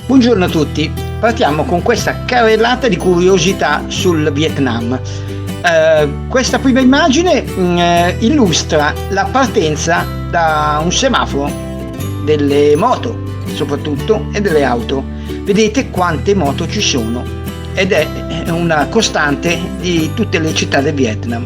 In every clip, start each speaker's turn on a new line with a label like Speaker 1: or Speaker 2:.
Speaker 1: Buongiorno a tutti, partiamo con questa carrellata di curiosità sul Vietnam. Questa prima immagine illustra la partenza da un semaforo, delle moto soprattutto e delle auto. Vedete quante moto ci sono ed è una costante di tutte le città del Vietnam.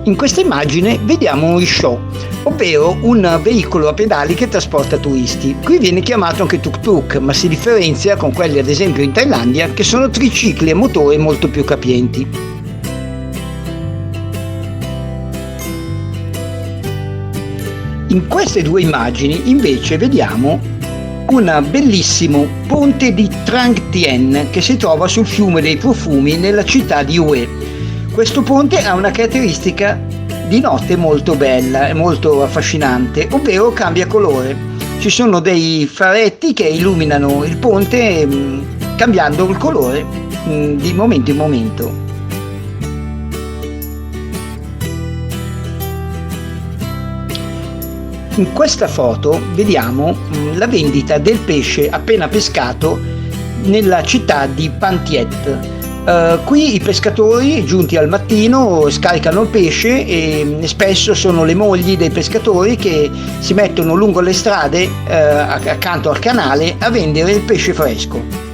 Speaker 1: In questa immagine vediamo un rickshaw, ovvero un veicolo a pedali che trasporta turisti. Qui viene chiamato anche tuk-tuk, ma si differenzia con quelli ad esempio in Thailandia, che sono tricicli a motore molto più capienti. In queste due immagini invece vediamo un bellissimo ponte di Trang Tien che si trova sul fiume dei profumi nella città di Hue. Questo ponte ha una caratteristica di notte molto bella e molto affascinante, ovvero cambia colore. Ci sono dei faretti che illuminano il ponte cambiando il colore di momento in momento. In questa foto vediamo la vendita del pesce appena pescato nella città di Pan Thiet. Qui i pescatori giunti al mattino scaricano il pesce e spesso sono le mogli dei pescatori che si mettono lungo le strade accanto al canale a vendere il pesce fresco.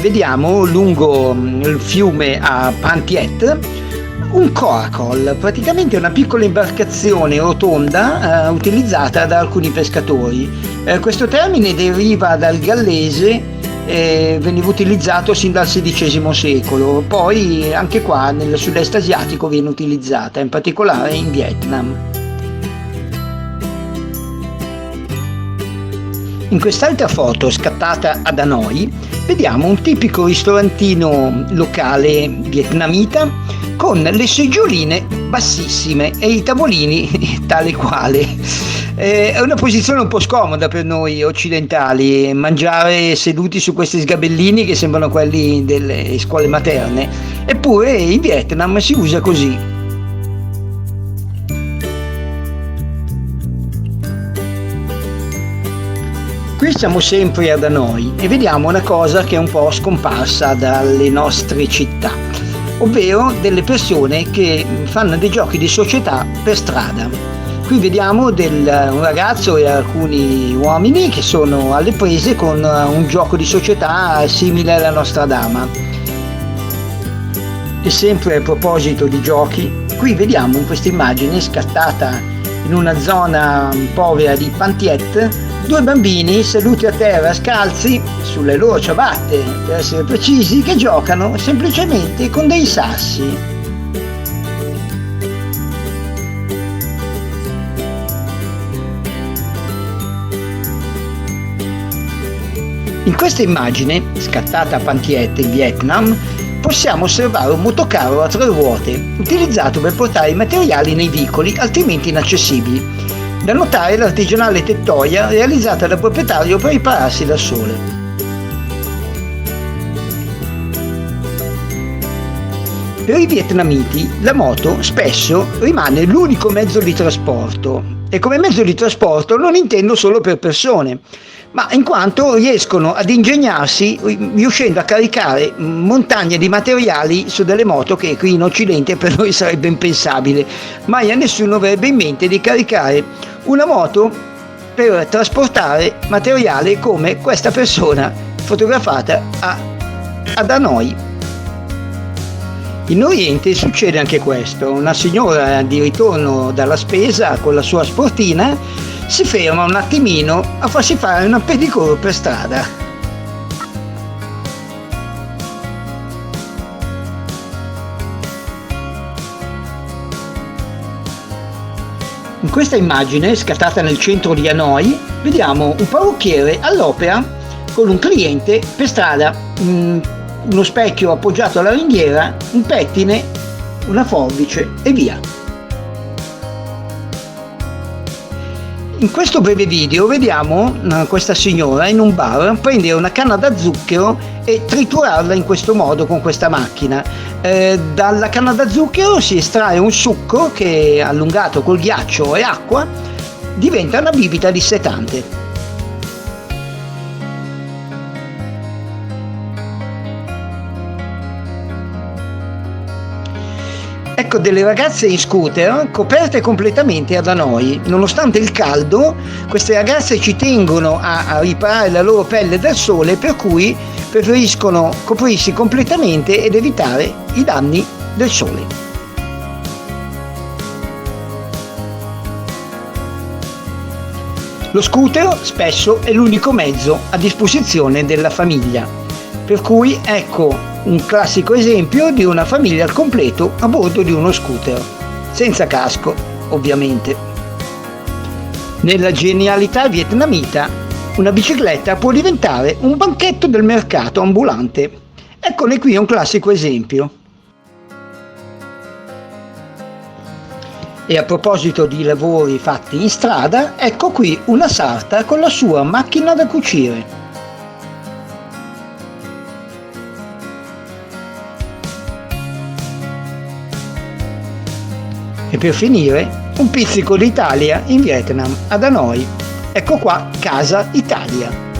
Speaker 1: Vediamo lungo il fiume a Pan Thiet un coracle, praticamente una piccola imbarcazione rotonda utilizzata da alcuni pescatori. Questo termine deriva dal gallese, veniva utilizzato sin dal XVI secolo, poi anche qua nel sud-est asiatico viene utilizzata, in particolare in Vietnam. In quest'altra foto scattata ad Hanoi vediamo un tipico ristorantino locale vietnamita con le seggioline bassissime e i tavolini tale quale. È una posizione un po' scomoda per noi occidentali, mangiare seduti su questi sgabellini che sembrano quelli delle scuole materne, eppure in Vietnam si usa così. Qui siamo sempre ad Hanoi e vediamo una cosa che è un po' scomparsa dalle nostre città, ovvero delle persone che fanno dei giochi di società per strada. Qui vediamo un ragazzo e alcuni uomini che sono alle prese con un gioco di società simile alla nostra dama. E sempre a proposito di giochi, qui vediamo in questa immagine scattata in una zona povera di Pan Thiet due bambini seduti a terra scalzi sulle loro ciabatte, per essere precisi, che giocano semplicemente con dei sassi. In questa immagine, scattata a Pan Thiet in Vietnam, possiamo osservare un motocarro a tre ruote, utilizzato per portare i materiali nei vicoli altrimenti inaccessibili. Da notare l'artigianale tettoia realizzata dal proprietario per ripararsi da sole. Per i vietnamiti la moto spesso rimane l'unico mezzo di trasporto, e come mezzo di trasporto non intendo solo per persone, ma in quanto riescono ad ingegnarsi riuscendo a caricare montagne di materiali su delle moto che qui in Occidente per noi sarebbe impensabile. Mai a nessuno avrebbe in mente di caricare una moto per trasportare materiale come questa persona fotografata ad Hanoi. In Oriente succede anche questo: una signora di ritorno dalla spesa con la sua sportina si ferma un attimino a farsi fare una pedicure per strada. In questa immagine, scattata nel centro di Hanoi, vediamo un parrucchiere all'opera con un cliente per strada, uno specchio appoggiato alla ringhiera, un pettine, una forbice e via. In questo breve video vediamo questa signora in un bar prendere una canna da zucchero e triturarla in questo modo con questa macchina. Dalla canna da zucchero si estrae un succo che, allungato col ghiaccio e acqua, diventa una bibita dissetante. Ecco delle ragazze in scooter coperte completamente ad Hanoi. Nonostante il caldo, queste ragazze ci tengono a riparare la loro pelle dal sole, per cui preferiscono coprirsi completamente ed evitare i danni del sole. Lo scooter spesso è l'unico mezzo a disposizione della famiglia, per cui ecco un classico esempio di una famiglia al completo a bordo di uno scooter, senza casco ovviamente. Nella genialità vietnamita, una bicicletta può diventare un banchetto del mercato ambulante. Eccone qui un classico esempio. E a proposito di lavori fatti in strada, ecco qui una sarta con la sua macchina da cucire. E per finire, un pizzico d'Italia in Vietnam, ad Hanoi. Ecco qua Casa Italia.